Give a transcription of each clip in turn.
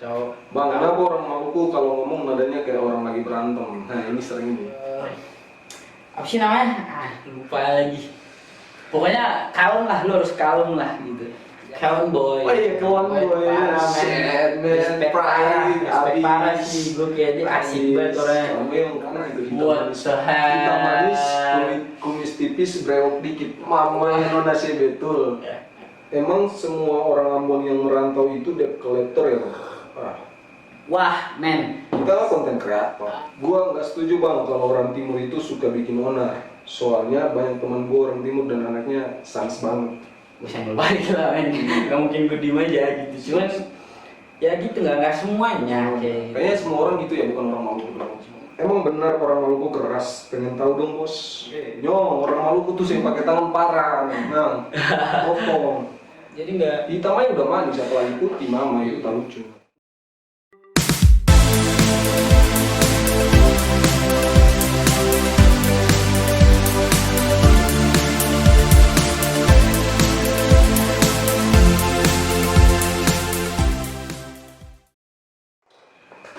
cowok. Bang, kenapa orang Maluku kalau ngomong nadanya kayak orang lagi berantem? Nah, ini sering nih. Apa sih namanya? Lupa lagi. Pokoknya kalem lah, lu harus kalem lah gitu. Kalem boy. Oh iya, kawan boy. Parah, men. Shit, man. Respect parah sih. Gue kayak dia asik banget orangnya. Kamu yang kanan itu hitam What manis. the hell? Hitam manis, kumis tipis, brewok dikit. Mama yang nona sih betul. Emang semua orang Ambon yang merantau itu debt collector ya, Bang? Wah, men. Kita kan konten kreator. Gua nggak setuju bang kalau orang timur itu suka bikin onar. Soalnya banyak teman gua orang timur dan anaknya sans banget. Bisa ngebalik lah, men. Gak mungkin gue diem aja gitu. Cuman ya gitu, nggak semuanya. Kayaknya semua orang gitu ya, bukan orang Maluku doang. Emang benar orang Maluku keras? Pengen tahu dong bos. Nyong, orang Maluku tuh sih pakai tangan parang, nang, potong. Jadi nggak. Hitam aja udah manis, apalagi putih mama itu tak lucu.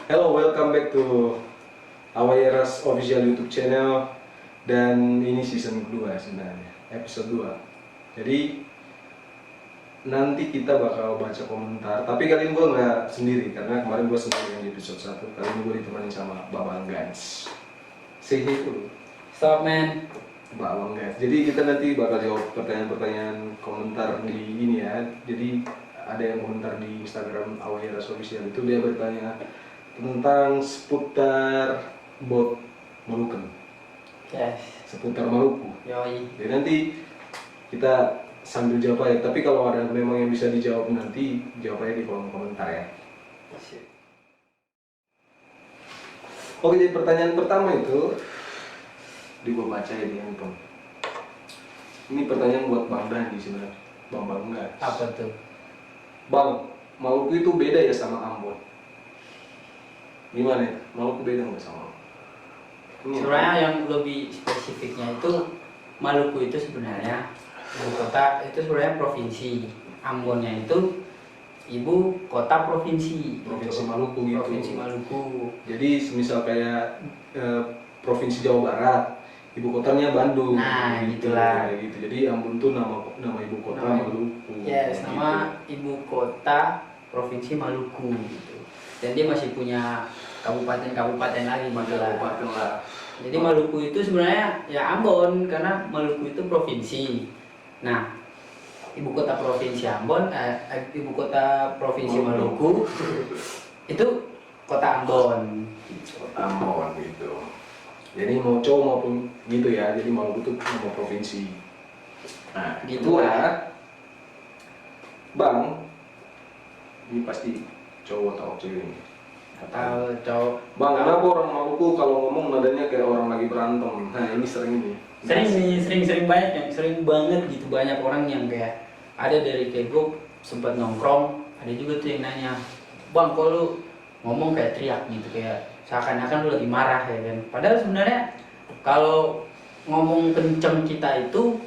Hello, welcome back to Awayeras official YouTube channel. Dan ini season kedua sebenarnya, episode 2. Jadi nanti kita bakal baca komentar. Tapi kali ini gue nggak sendiri karena kemarin gue sendiri yang di episode 1. Kali ini gue ditemani sama Babang Gans. Say hey dulu. Stop, man. Babang Gans. Jadi kita nanti bakal jawab pertanyaan-pertanyaan komentar di ini ya. Jadi ada yang komentar di Instagram Awayeras official itu dia bertanya tentang seputar bot Moluken, Yes. seputar Maluku. Yoi. Jadi nanti kita sambil jawab aja. Tapi kalau ada memang yang bisa dijawab nanti, jawab aja di kolom komentar ya. Oke, jadi pertanyaan pertama itu di gua baca ya di handphone. Ini pertanyaan buat Bang Dandi sebenarnya. Bang Gas. Apa tuh? Bang, Maluku itu beda ya sama Ambon? Gimana ya? Maluku beda nggak sama Ambon? Sebenarnya yang lebih spesifiknya itu Maluku itu sebenarnya ibu kota itu sebenarnya provinsi. Ambonnya itu ibu kota provinsi. Provinsi gitu. Maluku gitu. Provinsi Maluku. Jadi misal kayak Provinsi Jawa Barat, ibu kotanya Bandung. Nah, gitulah. Kayak gitu. Jadi Ambon tuh nama ibu kota Maluku. Yes, gitu. nama ibu kota provinsi Maluku gitu. Dan dia masih punya kabupaten-kabupaten lagi gitu lah. Kabupaten lah. Jadi Maluku itu sebenarnya ya Ambon karena Maluku itu provinsi. Nah, ibu kota provinsi Ambon, ibu kota provinsi Maluku itu kota Ambon. Kota Ambon gitu. Jadi mau cowok maupun gitu ya. Jadi Maluku itu nama provinsi. Nah, Gitu kedua, lah. Bang, ini pasti cowok atau cewek ini. Atau cowok. Bang, kenapa orang Maluku kalau ngomong nadanya kayak orang lagi berantem? Nah, ini sering nih. Sering banyak yang sering banget gitu, banyak orang yang kayak ada dari kayak gue sempat nongkrong, ada juga tuh yang nanya, bang kok lu ngomong kayak teriak gitu, kayak seakan-akan lu lagi marah ya kan. Padahal sebenarnya kalau ngomong kenceng kita itu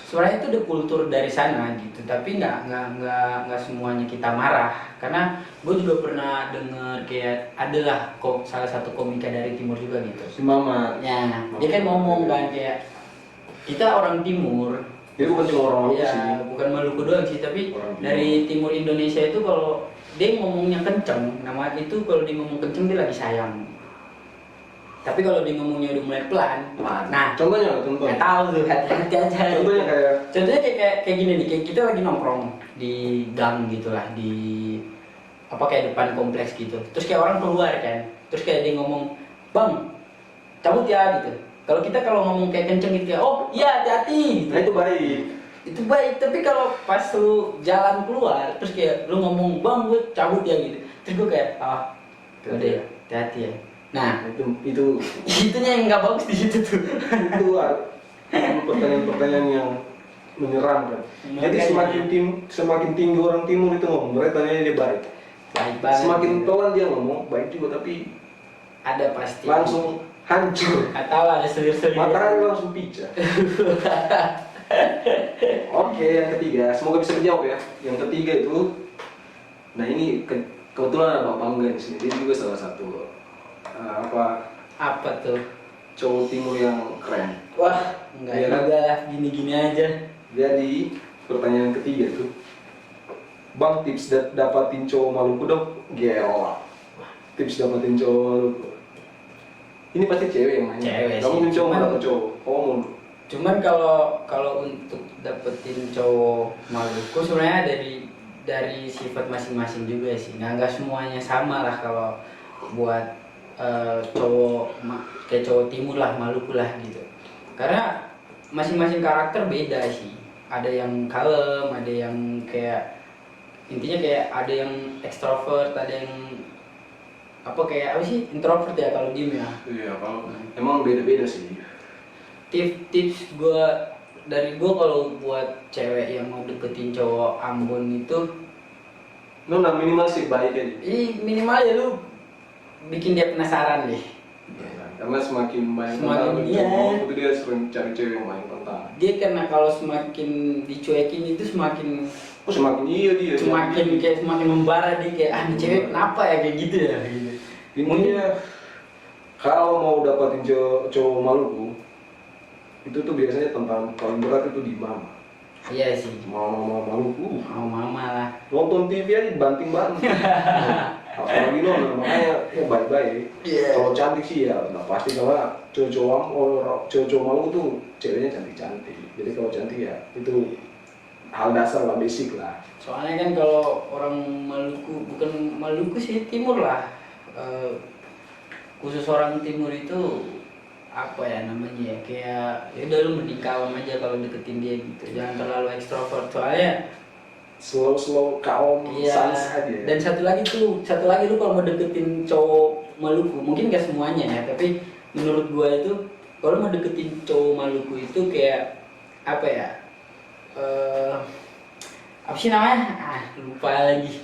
sebenarnya itu udah kultur dari sana gitu, tapi nggak semuanya kita marah. Karena gue juga pernah denger kayak adalah salah satu komika dari timur juga gitu. Si Mama. Ya, dia kan ngomong kan kayak kita orang timur. Dia bukan cuma orang Maluku Ya, sih. bukan Maluku doang sih, tapi Orang timur. dari timur Indonesia itu kalau dia ngomongnya kenceng, nama itu kalau dia ngomong kenceng dia lagi sayang. Tapi kalau dia ngomongnya udah mulai pelan, nah Contohnya, nggak tahu tuh, hati-hati aja. Contohnya kayak Contohnya kayak gini nih, kayak kita lagi nongkrong di gang gitulah, di apa kayak depan kompleks gitu. Terus kayak orang keluar kan, terus kayak dia ngomong, bang, cabut ya gitu. Kalau ngomong kayak kenceng gitu ya, oh iya hati-hati. Gitu. nah itu baik. Itu baik, tapi kalau pas lu jalan keluar, terus kayak lu ngomong, bang gue cabut ya gitu. Terus gue kayak, udah ya, hati-hati ya. Nah, itu itunya yang nggak bagus di situ tuh. itu pertanyaan-pertanyaan yang menyeramkan. Jadi semakin tinggi orang timur itu ngomong, mereka tanya dia baik. Baik banget. Semakin pelan dia ngomong, baik juga tapi Ada pasti. langsung hancur. Atau ada selir-selir. Matahari langsung pijat. Oke, yang ketiga, semoga bisa dijawab ya. Yang ketiga itu, nah ini kebetulan ada Pak Bangga di sini. Dia juga salah satu Apa tuh? cowok timur yang keren. Wah, enggak Iya kan? juga lah, gini-gini aja. Jadi pertanyaan ketiga tuh, Bang, tips dapatin cowok Maluku dong. Gila. Tips dapatin cowok Maluku. Ini pasti cewek yang nanya. Cewek Kamu sih. mungkin cowok Cuman- atau cowok? Oh, mulu. Cuman kalau untuk dapetin cowok Maluku sebenarnya dari sifat masing-masing juga sih. Nggak semuanya sama lah kalau buat kayak cowok timur lah, Maluku lah gitu. Karena masing-masing karakter beda sih. Ada yang kalem, ada yang kayak intinya kayak ada yang ekstrovert, ada yang kayak apa sih, introvert ya kalau diem ya. Iya, kalau emang beda-beda sih. Tips dari gue kalau buat cewek yang mau deketin cowok Ambon itu, Minimal sih baik aja. minimal ya lu bikin dia penasaran deh. Karena semakin banyak Semakin tentang iya. cowok, itu dia sering cari cewek yang banyak tentang. Dia karena kalau semakin dicuekin itu semakin Oh, semakin iya dia. semakin membara dia kayak ini cewek kenapa ya kayak gitu ya gitu. Intinya kalau mau dapatin cowok Maluku, itu tuh biasanya tentang paling berat itu di mama. Iya sih, Mama Maluku. mau mama lah. Nonton TV aja banting-banting. Apalagi nonton, makanya ya baik-baik. Iya. Kalau cantik sih ya udah pasti, karena cowok-cowok Maluku tuh ceweknya cantik-cantik. Jadi kalau cantik ya itu hal dasar lah, basic lah. Soalnya kan kalau orang Maluku, bukan Maluku sih, timur lah. Khusus orang timur itu apa ya namanya ya, kayak ya udah lu mending kalem aja kalau deketin dia gitu. Jangan terlalu ekstrovert soalnya. Slow calm, Iya. sans aja. Dan satu lagi lu kalau mau deketin cowok Maluku, mungkin gak semuanya ya, tapi menurut gua itu kalau mau deketin cowok Maluku itu kayak apa ya? Apa sih namanya? Lupa lagi.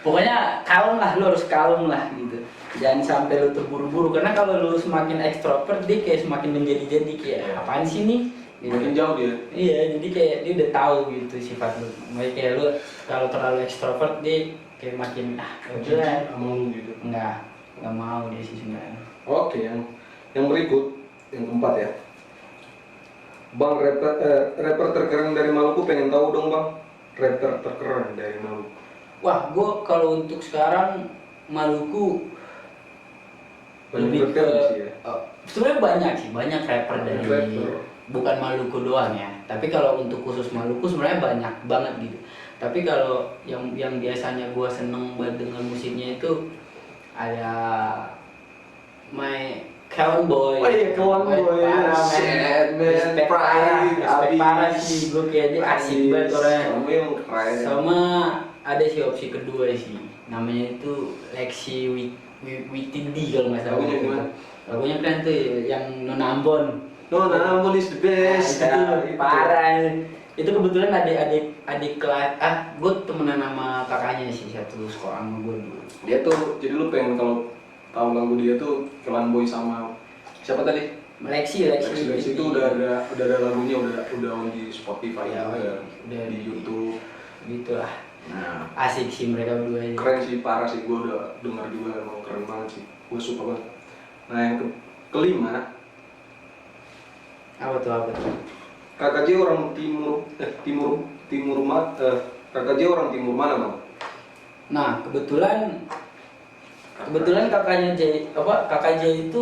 Pokoknya kalem lah, lu harus kalem lah gitu. Jangan sampai lu terburu-buru, karena kalau lu semakin ekstrovert dia kayak semakin menjadi-jadi kayak apaan sih nih? Gitu. Makin jauh dia. Iya, jadi kayak dia udah tahu gitu sifat lu. Makanya kayak lu kalau terlalu ekstrovert dia kayak makin udah Sama lu gitu. nggak mau dia sih sebenarnya. Oke, yang berikut, yang keempat ya. Bang, rapper terkeren dari Maluku, pengen tahu dong bang. Rapper terkeren dari Maluku. Wah, gua kalau untuk sekarang Maluku Banyak lebih ke rapper sih ya. sebenarnya banyak rapper dari Rapper. bukan Maluku doang ya. Tapi kalau untuk khusus Maluku sebenarnya banyak banget gitu. Tapi kalau yang biasanya gua seneng buat denger musiknya itu ada My Kawan Boy. Oh iya, Kawan Boy. Parah, men. Shit, man. Respect Pride, respect abis. parah sih. Gue kayak dia asik banget orangnya. Kamu yang keren. Sama ada sih opsi kedua sih. Namanya itu Lexi Witindi kalau nggak salah. Lagunya gimana? Lagunya keren tuh, yang Nona Ambon. No, Ambon is the best. Itu Ya, tuh parah. Itu kebetulan adik kelas, gue temenan sama kakaknya sih, satu sekolah sama gue dulu. Dia tuh, jadi lu pengen kalau tahu lagu dia tuh Kelan Boy sama siapa tadi? Lexi Lexi itu udah ada lagunya, udah on di Spotify Ya, juga, udah di YouTube. gitu lah. Nah, Asik sih mereka berdua aja. keren sih, parah sih, gue udah dengar juga, emang keren banget sih, gue suka banget. Nah, yang kelima, Apa tuh? Kakak J orang Kakak J orang timur mana bang? Nah, kebetulan kakak J itu,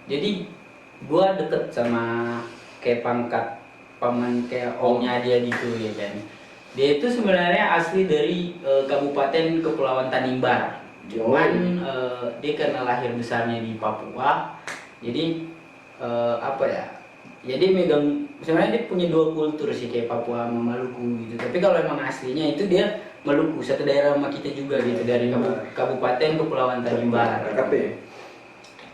jadi gua deket sama kayak pangkat paman kayak omnya dia gitu ya kan. Dia itu sebenarnya asli dari Kabupaten Kepulauan Tanimbar. Cuman dia karena lahir besarnya di Papua, jadi apa ya? Jadi megang, sebenarnya dia punya dua kultur sih, kayak Papua sama Maluku gitu. Tapi kalau emang aslinya itu dia Maluku, satu daerah sama kita juga gitu, dari Kabupaten Kepulauan Tanimbar. KKP.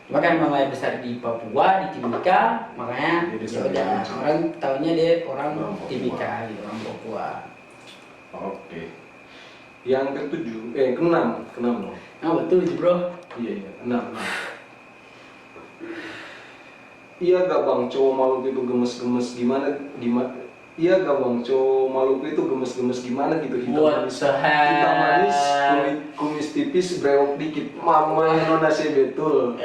Cuma kan emang lahir besar di Papua, di Timika, makanya Jadi ya udah orang tahunya dia orang Orang Papua. Timika gitu, orang Papua. Oke. Yang keenam dong. Nah betul sih bro. Iya, enam. Iya gak bang, cowok Maluku itu gemes-gemes gimana? Iya gak bang, cowok Maluku itu gemes-gemes gimana gitu? Hitam What manis, the hell? hitam manis, kumis tipis, brewok dikit. Mama nona sih betul.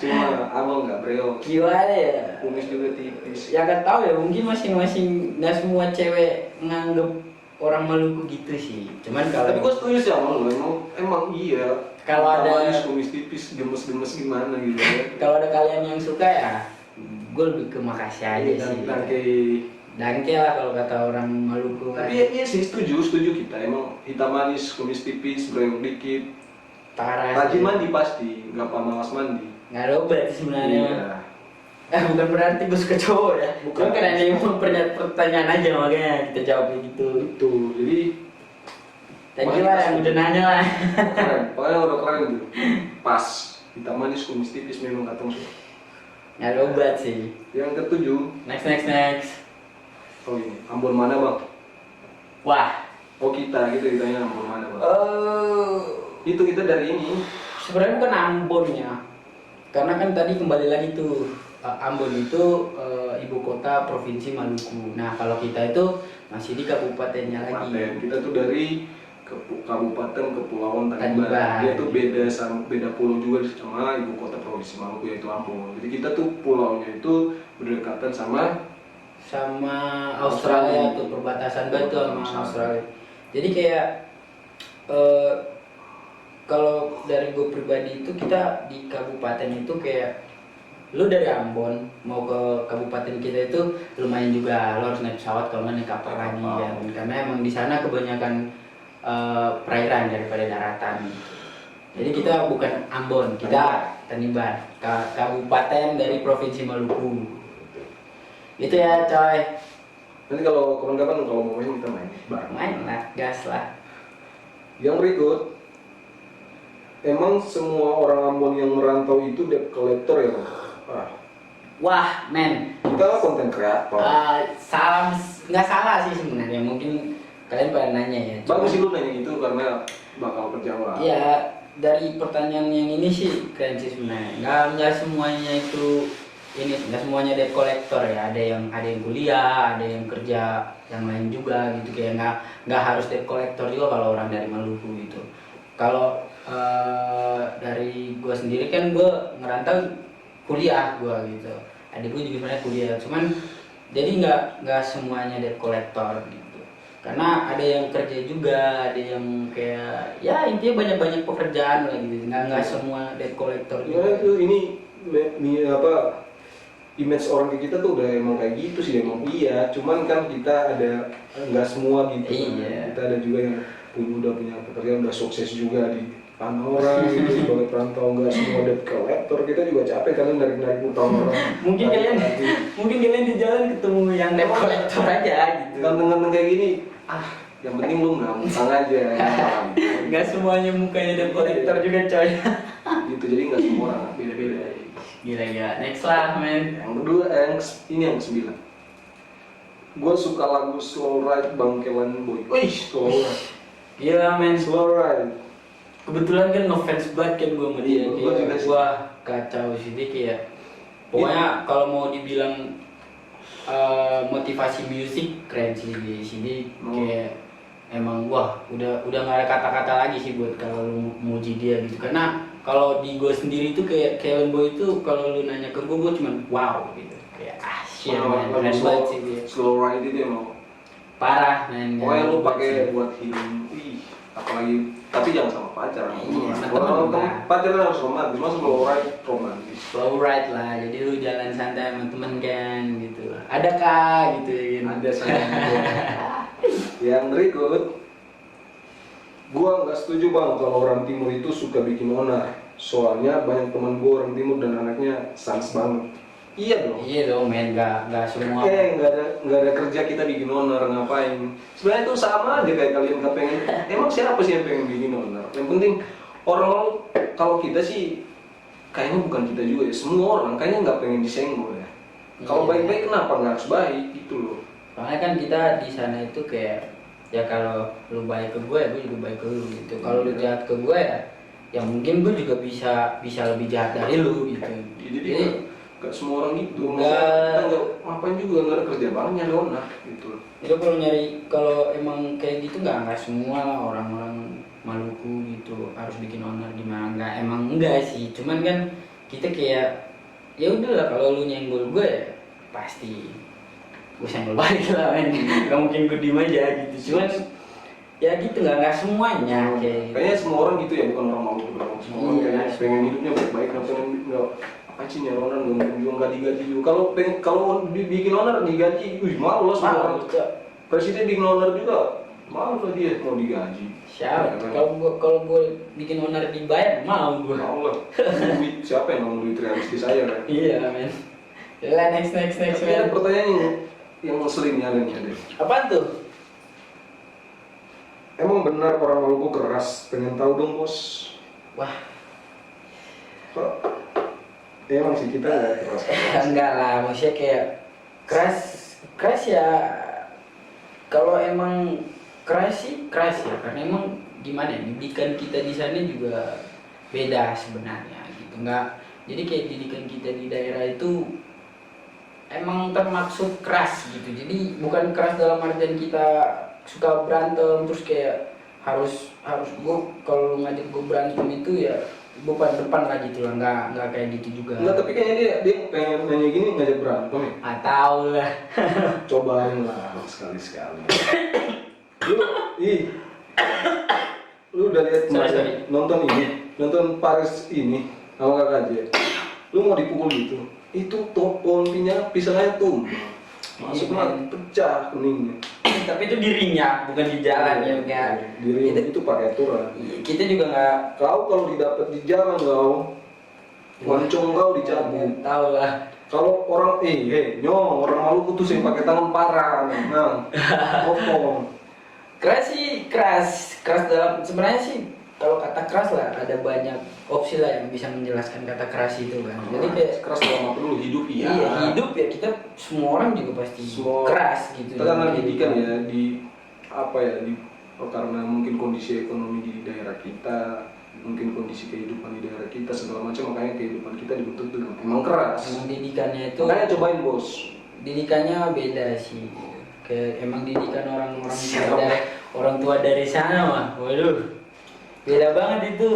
Cuma abang nggak brewok. Gimana ya? Kumis juga tipis. Ya kan tahu ya, mungkin masing-masing nggak semua cewek nganggep orang Maluku gitu sih. Cuman Tapi kalau gue setuju sih sama lu, emang iya. Kalau ada- Manis, kumis tipis, gemes-gemes gimana gitu ya. kalau ada kalian yang suka ya, gue lebih ke makasih aja sih. Dangke lah kalau kata orang Maluku kan. Tapi ya, iya sih setuju kita. Emang hitam manis, kumis tipis, brewok dikit. Parah. Rajin sih. mandi pasti, nggak malas mandi. Nggak ada obat sih sebenarnya. Iya. Bukan berarti gue suka cowok ya. Bukan. Bukan karena ini emang pertanyaan aja makanya kita jawabnya gitu. Itu, jadi Thank you lah yang udah nanya lah. keren. Pokoknya udah keren gitu. Pas, hitam manis, kumis tipis memang katong suka. Nggak ada obat sih. Yang ketujuh, Next. oh ini, Ambon mana bang? Wah. Oh kita gitu ditanya Ambon mana bang? Itu kita dari ini. Sebenarnya bukan Ambonnya. Karena kan tadi kembali lagi tuh Ambon itu ibu kota provinsi Maluku. Nah kalau kita itu masih di kabupatennya lagi. Kabupaten. Kita tuh dari Kabupaten Kepulauan Tanimbar. Tanimbar. Dia tuh beda pulau juga sama ibu kota provinsi Maluku yaitu Ambon. Jadi kita tuh pulaunya itu berdekatan sama Australia tuh perbatasan banget tuh sama Australia. Jadi kayak kalau dari gue pribadi itu kita di kabupaten itu kayak lu dari Ambon mau ke kabupaten kita itu lumayan juga, lo harus naik pesawat kalau nggak naik kapal lagi kan, karena emang di sana kebanyakan perairan daripada daratan. Jadi kita bukan Ambon, kita Tanimbar, kabupaten dari provinsi Maluku. Itu ya coy. Nanti kalau kapan-kapan kalau mau main kita main bareng. Main lah, gas lah. Yang berikut, emang semua orang Ambon yang merantau itu debt collector ya bang? Wah men, Kita konten kreator. nggak salah sih sebenarnya. Mungkin kalian pada nanya ya. Bagus sih lu nanya gitu karena bakal kejawab. Iya, dari pertanyaan yang ini sih keren sih sebenarnya. Nggak semuanya itu ini, nggak semuanya debt collector ya. Ada yang kuliah, ada yang kerja, yang lain juga gitu. Kayak nggak harus debt collector juga kalau orang dari Maluku gitu. Kalau dari gue sendiri kan gue ngerantau kuliah gue gitu. Adik gue juga sebenarnya kuliah, cuman jadi nggak semuanya debt collector gitu. Karena ada yang kerja juga, ada yang kayak ya intinya banyak pekerjaan lah gitu. Nggak semua debt collector Gimana juga. tuh ini image orang ke kita tuh udah emang kayak gitu sih emang iya. Cuman kan kita ada nggak semua gitu. Iya. Kita ada juga yang udah punya pekerjaan udah sukses juga di tanah orang gitu sebagai perantau, nggak semua debt collector. Kita juga capek kan narik utang orang. Mungkin kalian di jalan ketemu yang debt collector aja gitu. Ganteng-ganteng kayak gini, yang penting lu nggak utang aja. Nggak semuanya mukanya debt collector juga coy. Gitu, jadi nggak semua orang beda-beda. Gila. Next lah men. Yang kedua, ini yang ke-9. Gue suka lagu Slow Ride Bangkelan Boy. Wih, Slow Ride. Gila men. Slow Ride. Kebetulan kan ngefans banget kan gue sama dia. Iya, gua Kayak, juga sih. wah kacau sih dia kayak. Pokoknya kalau mau dibilang motivasi musik keren sih di sini. Kayak emang wah udah nggak ada kata-kata lagi sih buat kalau lu muji dia gitu. Karena kalau di gue sendiri tuh kayak Kellen Boy itu kalau lu nanya ke gue cuman wow gitu. Kayak shit man, keren banget sih dia. Slow Ride itu emang Parah men. pokoknya lu pakai buat healing. Apalagi tapi jangan sama pacar. Iya, sama Kalau temen lah. pacaran harus romantis, masa Slow Ride romantis. Slow ride lah, jadi lu jalan santai sama temen kan gitu. Ada kah gitu ya? Ada sayang. Yang berikut, gua nggak setuju bang kalau orang timur itu suka bikin onar. Soalnya banyak teman gua orang timur dan anaknya sans banget. Iya dong. Iya dong men, nggak semua. Nggak ada kerja kita bikin onar, ngapain? Sebenarnya itu sama aja kayak kalian nggak pengen. Emang siapa sih yang pengen bikin onar? Yang penting orang kalau kita sih kayaknya bukan kita juga ya. Semua orang kayaknya nggak pengen disenggol ya. Kalau Iya. baik-baik kenapa nggak harus baik gitu loh. Soalnya kan kita di sana itu kayak ya kalau lu baik ke gue, gue juga baik ke lu gitu. Kalau lu jahat ke gue ya mungkin gue juga bisa lebih jahat dari lu gitu. Jadi nggak semua orang gitu. Nggak. Kita nggak ngapain juga nggak ada kerja banget nyari onar gitu. Jadi kalau emang kayak gitu nggak semua lah orang-orang Maluku gitu harus bikin owner gimana, enggak, emang enggak sih, cuman kan kita kayak ya udahlah kalau lu nyenggol gue ya pasti gue senggol balik lah men. Nggak mungkin gue diem aja gitu, cuman ya gitu, nggak semuanya kayak gitu. Kayaknya semua orang gitu ya, bukan orang Maluku doang. Semua orang Iya, kayak pengen hidupnya baik-baik, nggak pengen nggak apa sih nih owner nggak juga nggak digaji juga. Kalau bikin owner digaji, wih malu lah semua orang. Malu, Cok. Presiden bikin owner juga malu lah dia mau digaji. Siapa? Ya, kan? Kalau gue bikin owner dibayar mau gue. Mau lah. Duit siapa yang mau duit realistis saya kan? Iya men. Yalah, next Tapi ada men. pertanyaan yang ngeselinnya ada nih ada. Apaan tuh? Emang benar orang Maluku keras? Pengen tahu dong bos. Wah, Kok? Emang sih kita nggak keras. enggak lah, maksudnya kayak keras ya. Kalau emang keras sih keras ya, karena emang gimana ya, didikan kita di sana juga beda sebenarnya gitu. Enggak, jadi kayak didikan kita di daerah itu emang termaksud keras gitu. Jadi bukan keras dalam artian kita suka berantem terus kayak harus gue kalau lu ngajak gue berantem itu ya depan lah gitu lah, nggak kayak gitu juga. Enggak, tapi kayaknya dia pengen nanya gini ngajak berantem ya. Ah, tahu lah. Cobain lah sekali-sekali. Ih, lu udah lihat Sorry. nonton Paris ini sama kakak aja. Lu mau dipukul gitu, itu pontinya pisangnya tuh masuk Iya, mah pecah kuningnya. Tapi itu dirinya bukan di jalan ya enggak. Diri itu pakai aturan. Kita juga nggak Kau kalau didapat di jalan kau, moncong kau dicabut. tahu lah. Kalau orang nyong orang Maluku tuh sih pakai tangan parang, nah, potong. Keras sih keras dalam sebenarnya sih, kalau kata keras lah ada banyak opsi lah yang bisa menjelaskan kata keras itu kan. Jadi kayak Keras dalam apa dulu hidup ya. iya, hidup ya, kita semua orang juga pasti Semua keras gitu. Kita kan didikan ya di apa ya karena mungkin kondisi ekonomi di daerah kita, mungkin kondisi kehidupan di daerah kita segala macam, makanya kehidupan kita dibentuk dengan emang keras. Emang didikannya itu, Makanya cobain bos. didikannya beda sih. Kayak emang didikan orang tua dari sana mah, waduh, beda banget itu.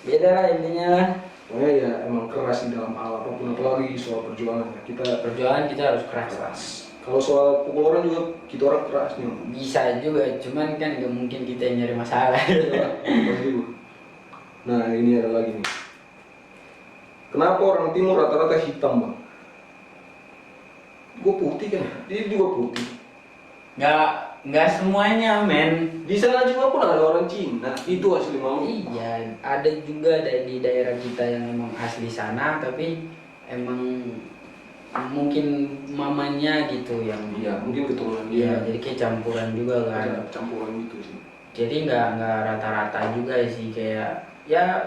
Beda lah intinya lah. Pokoknya ya emang keras di dalam hal apapun, apalagi soal perjuangan ya. Perjuangan kita harus keras lah. Kalau soal pukul orang juga kita orang keras nih. Bisa juga, cuman kan nggak mungkin kita yang nyari masalah. Nah ini ada lagi nih. Kenapa orang timur rata-rata hitam bang? Gue putih kan, dia juga putih. Nggak semuanya men. Di sana juga pun ada orang Cina, itu asli mau. Iya, ada juga di daerah kita yang emang asli sana, tapi emang mungkin mamanya gitu yang Iya, mungkin keturunan iya, dia. jadi kayak campuran juga kan. Ada campuran gitu sih. Jadi nggak rata-rata juga sih, kayak ya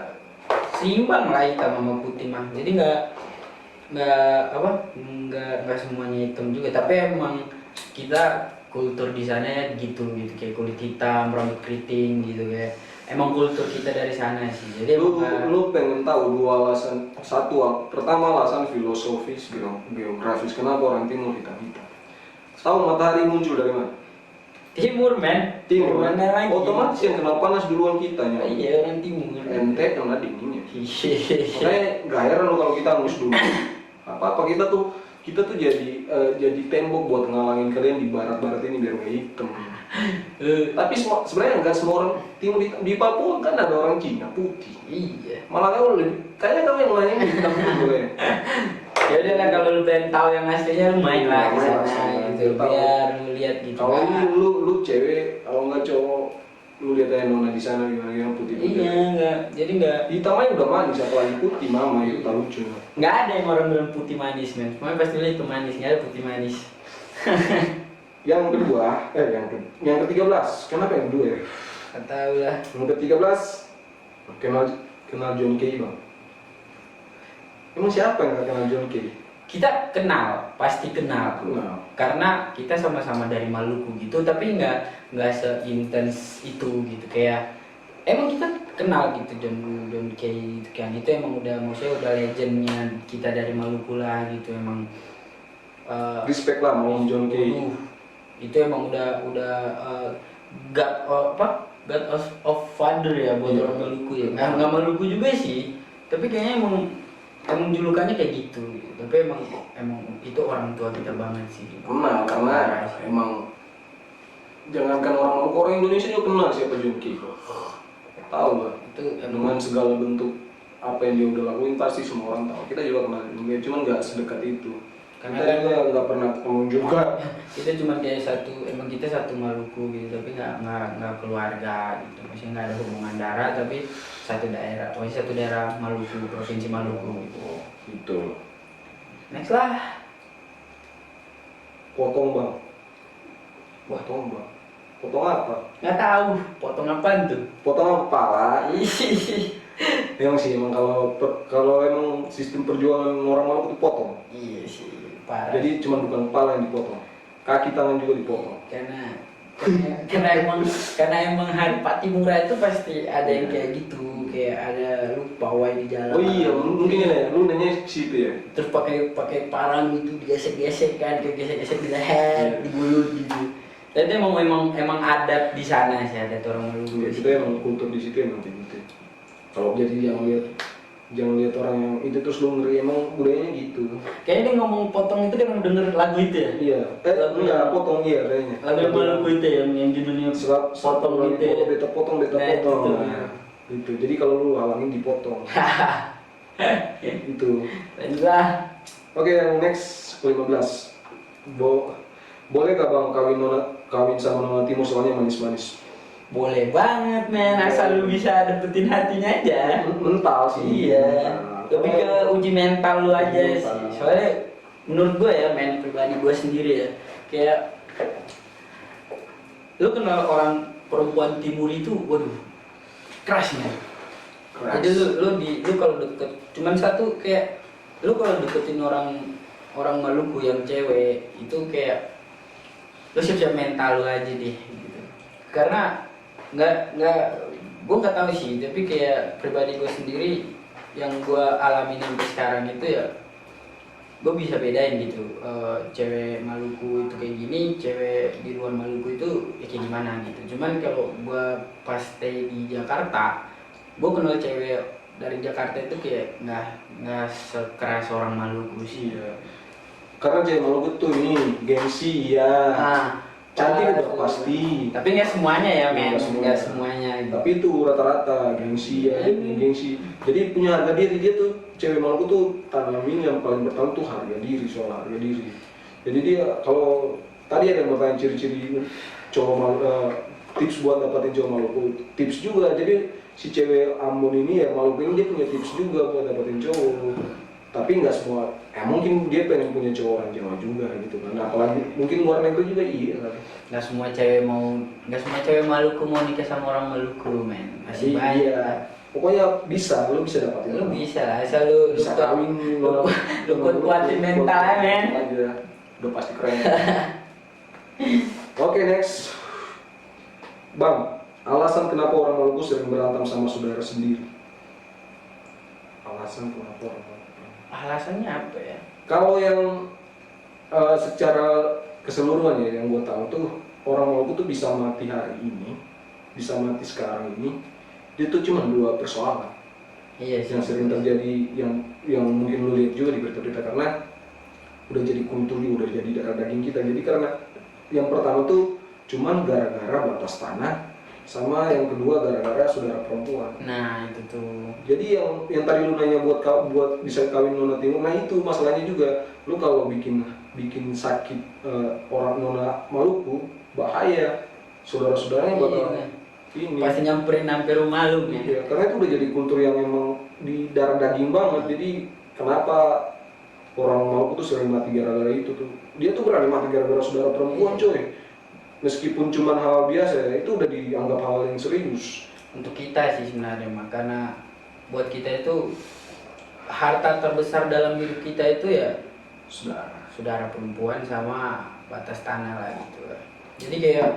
seimbang lah hitam sama putih mah. Jadi nggak semuanya hitam juga, tapi emang kita kultur di sana ya gitu kayak kulit hitam, rambut keriting gitu, kayak emang kultur kita dari sana sih. Jadi Lu pengen tahu dua alasan. Satu, pertama alasan filosofis, geografis. Kenapa orang timur hitam-hitam? Tahu matahari muncul dari mana? timur men, Timur. mana lagi? Otomatis yang kenal panas duluan kita nya. Iya, orang timur. Ente kena dinginnya. Iya. Makanya nggak heran lo kalau kita ngus dulu. Apa kita tuh jadi tembok buat ngalangin kalian di barat-barat ini biar nggak hitam. Tapi sebenarnya nggak semua orang timur hitam. Di Papua kan ada orang Cina putih. Iya. Malah kayaknya kamu yang lainnya hitam dulu ya. Ya udah lah, kalau lu pengen tahu yang aslinya lu main lah ke Main sana lah, gitu, tahu. biar lu lihat gitu. Kalau kan. lu cewek, kalau nggak cowok, lu lihat aja nona di sana gimana putih. Iya, jadi nggak Hitam aja udah manis, apalagi putih mama itu tak lucu. ada yang orang bilang putih manis men. Pokoknya pasti lu itu manis, nggak ada putih manis. Yang kedua, yang ke-13, kenapa yang kedua ya? Nggak tahu lah. Yang ke-13, kenal John Kay bang. Emang siapa yang nggak kenal John Kay? Kita kenal, pasti kenal. Kenal. Karena kita sama-sama dari Maluku gitu, tapi nggak seintens itu gitu. Kayak emang kita kenal gitu John Kay gitu kan. Itu emang maksudnya udah legendnya kita dari Maluku lah gitu emang. Respect lah mau John Kay. Itu emang udah God of Father ya buat Iya. orang Maluku ya. Nggak Maluku juga sih, tapi kayaknya emang julukannya kayak gitu. Tapi emang itu orang tua kita banget sih. Kenal karena emang jangankan orang Maluku, orang Indonesia juga kenal siapa Junki. Tahu lah. Itu Dengan segala bentuk apa yang dia udah lakuin pasti semua orang tahu. Kita juga kenal dia, cuman nggak sedekat itu. Karena Kita juga nggak pernah ketemu juga. kita cuma kayak emang kita satu Maluku gitu, tapi nggak keluarga gitu. Maksudnya nggak ada hubungan darah, tapi satu daerah. Pokoknya satu daerah Maluku, provinsi Maluku gitu. Gitu. Next lah. Potong bang. Potong bang. Potong apa? Nggak tahu, potong apaan tuh? Potong kepala. Ih, Emang sih emang kalau emang sistem perjuangan orang Maluku itu potong. iya sih, parah. Jadi cuma bukan kepala yang dipotong, kaki tangan juga dipotong. Karena emang hari Pati Murah itu pasti ada yang kayak gitu, kayak ada lu pawai di jalan. Oh iya, mungkin ya, lu nanya situ ya. Terus pakai parang gitu digesek-gesek kan, kayak gesek-gesek di leher, di mulut gitu. Dan itu emang adat di sana sih, adat orang Maluku. Iya, itu emang kultur di situ emang kayak gitu. Kalau jadi jangan lihat orang yang itu terus lu ngeri, emang budayanya gitu. Kayaknya dia ngomong potong itu dia mau denger lagu itu ya. Iya, enggak potong iya kayaknya. Lagu yang Maluku itu yang judulnya potong gitu ya. Beta potong. Itu. Nah, gitu. Jadi kalau lu halangin dipotong. Itu. Lanjut lah. Oke, yang next 15. Boleh gak bang kawin sama nona timur soalnya manis-manis? Boleh banget men, asal lu bisa dapetin hatinya aja. Mental sih. Iya, Mental. lebih ke uji mental lu aja Uji sih. mental. Soalnya menurut gue ya, main pribadi gue sendiri ya, kayak lu kenal orang perempuan timur itu, waduh, keras men. Keras. Jadi lu kalau deket, cuman satu kayak lu kalau deketin orang Maluku yang cewek itu kayak lu siap-siap mental lu aja deh gitu. Karena gue nggak tahu sih, tapi kayak pribadi gue sendiri yang gue alamin sampai sekarang itu ya gue bisa bedain gitu. Cewek Maluku itu kayak gini, cewek di luar Maluku itu ya kayak gimana gitu. Cuman kalau gue pas stay di Jakarta, gue kenal cewek dari Jakarta itu kayak nggak sekeras orang Maluku sih. Iya. Karena cewek Maluku tuh ini gengsi ya. Ah, Cantik parah udah tuh. pasti. Tapi nggak semuanya ya men, Nggak nggak semuanya gitu. Tapi itu rata-rata gengsi ya, dia punya gengsi. Jadi punya harga diri, dia tuh cewek Maluku tuh tanamin yang paling pertama tuh harga diri, soal harga diri. Jadi dia kalau tadi ada yang bertanya ciri-ciri cowok Maluku, tips buat dapatin cowok Maluku, tips juga. Jadi si cewek Ambon ini ya Maluku ini dia punya tips juga buat dapatin cowok. Tapi nggak semua, mungkin dia pengen punya cowok orang Jawa juga gitu kan. Nah, apalagi mungkin luar negeri juga iya kan. Nggak semua cewek Maluku mau nikah sama orang Maluku men, masih banyak. Iya. Pokoknya bisa, lu bisa dapatin. Lu bisa lah, asal lu Bisa kawin lu kuat-kuatin mentalnya men. Aja. Udah pasti keren. Oke, next. Bang, alasan kenapa orang Maluku sering berantem sama saudara sendiri? Alasan kenapa orang Maluku? Alasannya apa ya? Kalau yang secara keseluruhan ya yang gue tahu tuh orang Maluku tuh bisa mati hari ini, bisa mati sekarang ini, dia tuh cuma dua persoalan Iya sih. yang sering terjadi, yang mungkin lu lihat juga di berita-berita karena udah jadi kultur, udah jadi darah daging kita. Jadi karena yang pertama tuh cuman gara-gara batas tanah, sama yang kedua gara-gara saudara perempuan. Nah itu tuh. Jadi yang tadi lu nanya buat bisa kawin nona timur, nah itu masalahnya juga. Lu kalau bikin sakit orang nona Maluku bahaya, saudara-saudaranya bakal Iya. ini. Pasti nyamperin hampir rumah lu men. Iya, karena itu udah jadi kultur yang emang di darah daging banget. Jadi kenapa orang Maluku tuh sering mati gara-gara itu tuh? Dia tuh berani mati gara-gara saudara perempuan coy. Meskipun cuma hal biasa ya, itu udah dianggap hal yang serius. Untuk kita sih sebenarnya mah, karena buat kita itu harta terbesar dalam hidup kita itu ya saudara perempuan sama batas tanah lah gitu lah. Jadi kayak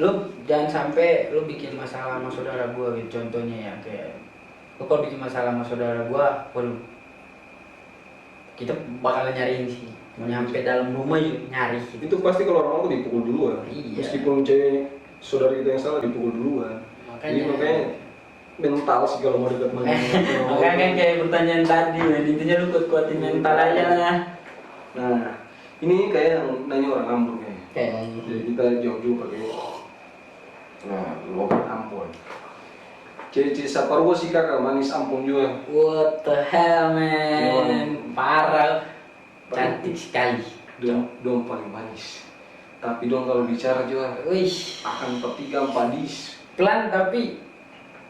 lu jangan sampai lu bikin masalah sama saudara gua gitu. Contohnya ya kayak lu kalau bikin masalah sama saudara gua, waduh, kita bakalan nyariin sih. Mau nyampe dalam rumah juga nyari gitu. Itu pasti kalau orang Maluku dipukul duluan. Iya. Meskipun cewek saudara kita yang salah dipukul duluan. Jadi makanya mental sih kalau mau dekat sama makanya kan kayak pertanyaan tadi men, intinya lu kuat-kuatin mental aja lah. Nah ini kayak yang nanya orang Ambon kayaknya. Kayaknya. Jadi kita jawab juga pakai logat Ambon. Cece Saparua sih kakak manis Ambon juga. What the hell man, parah, cantik sekali. Dong paling manis. Tapi dong kalau bicara juga Wih, akan petigang padis. pelan tapi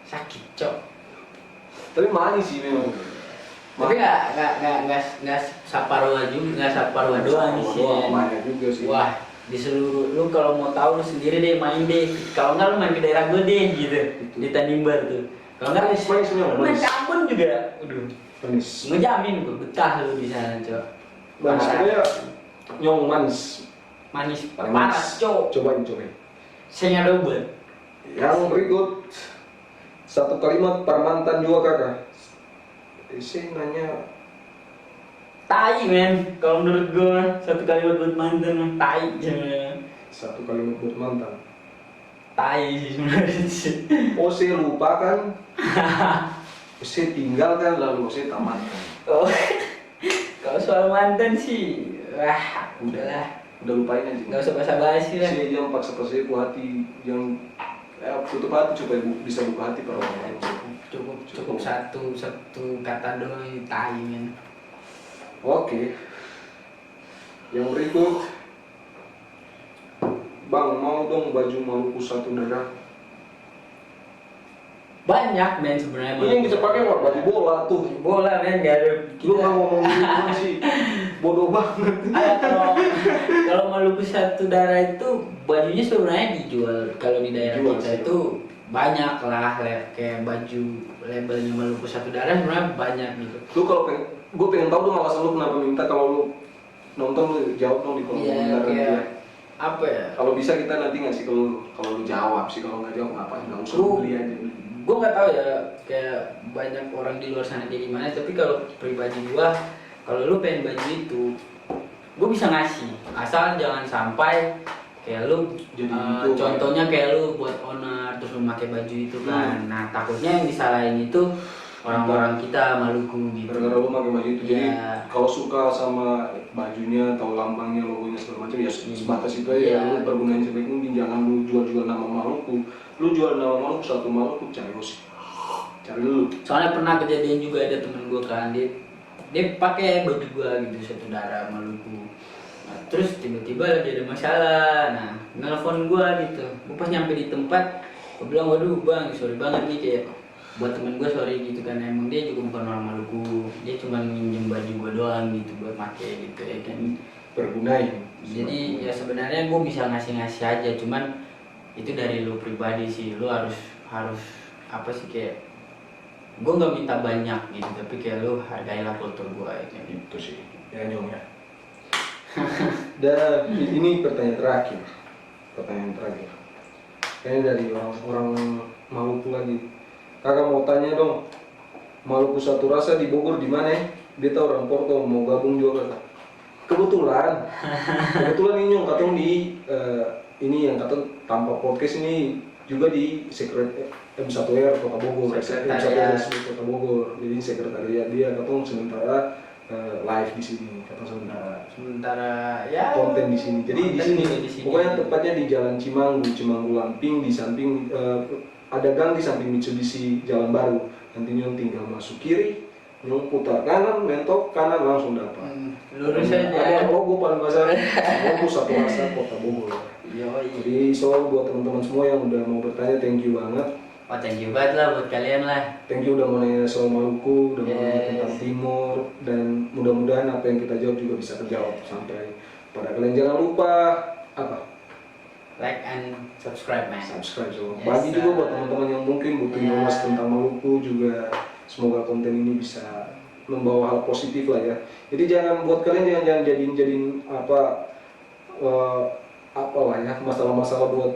sakit cok. Tapi manis sih memang. Tapi nggak Saparua juga, nggak Saparua doang sih. Banyak juga sih. Wah, di seluruh lu kalau mau tahu lu sendiri deh main deh. Kalau nggak lu main ke daerah gue deh gitu. Di Tanimbar tuh. Kalau nggak manis semua. lu main ke Ambon juga. Udah. Manis. Ngejamin gue betah lu di sana cok. Manis pokoknya nyong manis. Manis Paling parah manis. cok. Cobain. Saya double. Yang berikut satu kalimat permantan juga kakak. Saya nanya Tai men, kalau menurut gue satu kalimat buat mantan mah tai sebenarnya. satu kalimat buat mantan. Tai sih sebenarnya sih. Oh saya lupakan, saya tinggalkan lalu saya tamatkan. Oh, kalau soal mantan sih, wah udahlah, Udah lupain aja. nggak usah basa-basi lah. Saya jangan paksa-paksa buat hati, jangan tutup hati supaya bisa buka hati pada orang lain. Cukup satu kata doang tai men. Oke. Yang berikut, Bang mau dong baju Maluku satu darah. Banyak men sebenarnya. Ini yang kita pakai apa? Baju bola tuh. Bola men, nggak ada. Lu nggak ngomong gitu sih, bodoh banget. Kalau Maluku satu darah itu bajunya sebenarnya dijual kalau di daerah Dijual kita sih. itu banyak lah kayak baju labelnya Maluku satu darah sebenarnya banyak gitu. Lu kalau gue pengen tahu dong alasan lu kenapa minta. Kalau lu nonton lu jawab dong di kolom Iya komentar nanti ya. kayak apa ya? Kalau bisa kita nanti ngasih kalau lu jawab sih, kalau nggak jawab ngapain, nggak usah Lu- beli aja. Gue nggak tahu ya kayak banyak orang di luar sana kayak gimana. Tapi kalau pribadi gua, kalau lu pengen baju itu, gue bisa ngasih asal jangan sampai kayak lu Jadi itu, contohnya kayak lu buat owner terus lu pakai baju itu kan. Nah takutnya yang disalahin itu orang-orang kita Maluku gitu. Gara-gara lu pakai baju itu, jadi Iya. kalau suka sama bajunya atau lambangnya, logonya segala macam ya sebatas itu aja. Iya. Lu pergunain sebaik mungkin, jangan lu jual-jual nama Maluku. Lu jual nama Maluku, satu Maluku cari lu sih, cari lu. Soalnya pernah kejadian juga ada temen gue kan, dia pakai baju gua gitu satu darah Maluku. Nah, terus tiba-tiba lagi ada masalah, nah nelfon gua gitu. Gua pas nyampe di tempat, gua bilang waduh bang, sorry banget nih kayak buat temen gua sorry gitu kan. Emang dia juga bukan orang Maluku, dia cuma minjem baju gua doang gitu buat pakai gitu ya kan. Pergunain. Jadi ya sebenarnya gua bisa ngasih-ngasih aja, cuman itu dari lu pribadi sih, lu harus apa sih kayak gue nggak minta banyak gitu, tapi kayak lu hargailah kultur gue kayak gitu. Itu sih ya nyong ya. Dan ini pertanyaan terakhir. Kayaknya dari orang Maluku lagi. Kakak mau tanya dong, Maluku satu rasa di Bogor di mana? Dia tahu orang Porto mau gabung juga kakak. Kebetulan ini nyong katong di ini yang katong tanpa podcast ini juga di M1R Kota Bogor, Sekretariat. M1R Kota Bogor. Jadi sekretariat dia katong sementara live di sini, katong Sementara ya konten di sini. Jadi di konten sini, juga di sini. pokoknya tepatnya di Jalan Cimanggu Lamping, di samping ada gang di samping Mitsubishi Jalan Baru. Nanti nyong tinggal masuk kiri, nyong putar kanan, mentok kanan langsung dapat. lurus aja. Ada logo paling besar, logo satu rasa Kota Bogor. Yoi. Jadi soal buat teman-teman semua yang udah mau bertanya, thank you banget. Oh thank you banget lah buat kalian lah. Thank you udah mau nanya soal Maluku, udah mau nanya Yes. tentang Timur, dan mudah-mudahan apa yang kita jawab juga bisa terjawab sampai pada kalian. Jangan lupa apa? Like and subscribe man. Subscribe. So, Yes, bagi juga sir. buat teman-teman yang mungkin butuh Yeah. informasi tentang Maluku juga, semoga konten ini bisa membawa hal positif lah ya. Jadi jangan buat kalian jangan jadiin apa lah ya, masalah-masalah buat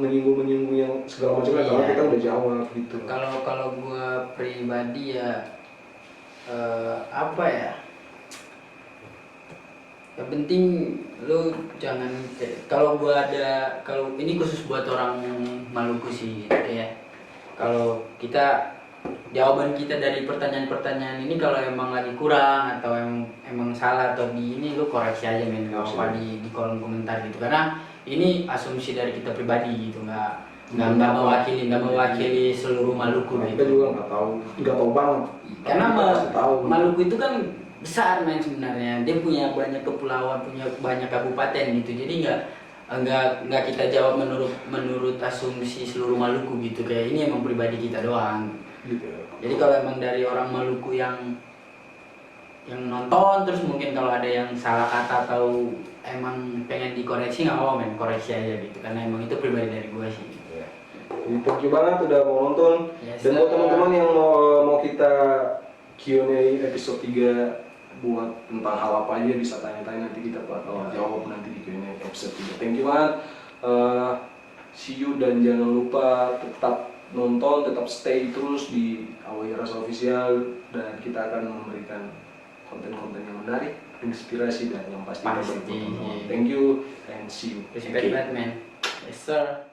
menyinggung yang segala macam Iya. karena kita udah jawab gitu. Kalau gua pribadi ya apa ya? Yang penting lu jangan kalau ini khusus buat orang Maluku sih gitu ya. Kalau jawaban kita dari pertanyaan-pertanyaan ini kalau emang lagi kurang atau emang salah atau di ini lu koreksi aja men, nggak apa di kolom komentar gitu, karena ini asumsi dari kita pribadi gitu, nggak mewakili seluruh Maluku Kita gitu. juga nggak tahu banget. Karena Tapi kita pasti tahu. Maluku itu kan besar men sebenarnya, dia punya banyak kepulauan, punya banyak kabupaten gitu, jadi nggak kita jawab menurut asumsi seluruh Maluku gitu, kayak ini emang pribadi kita doang Gitu. jadi kalau emang dari orang Maluku yang nonton terus mungkin kalau ada yang salah kata atau emang pengen dikoreksi nggak apa-apa men, koreksi aja gitu, karena emang itu pribadi dari gue sih. Jadi thank you banget udah mau nonton. Yes, Dan buat sir. teman-teman yang mau kita Q&A episode 3 buat tentang hal apa aja bisa tanya-tanya, nanti kita bakal jawab nanti di Q&A episode 3. Thank you banget. See you, dan jangan lupa tetap nonton, tetap stay terus di Awayaras Official, dan kita akan memberikan konten-konten yang menarik, inspirasi, dan yang pasti. Pasti. Thank you and see you. Respect banget men. Yes sir.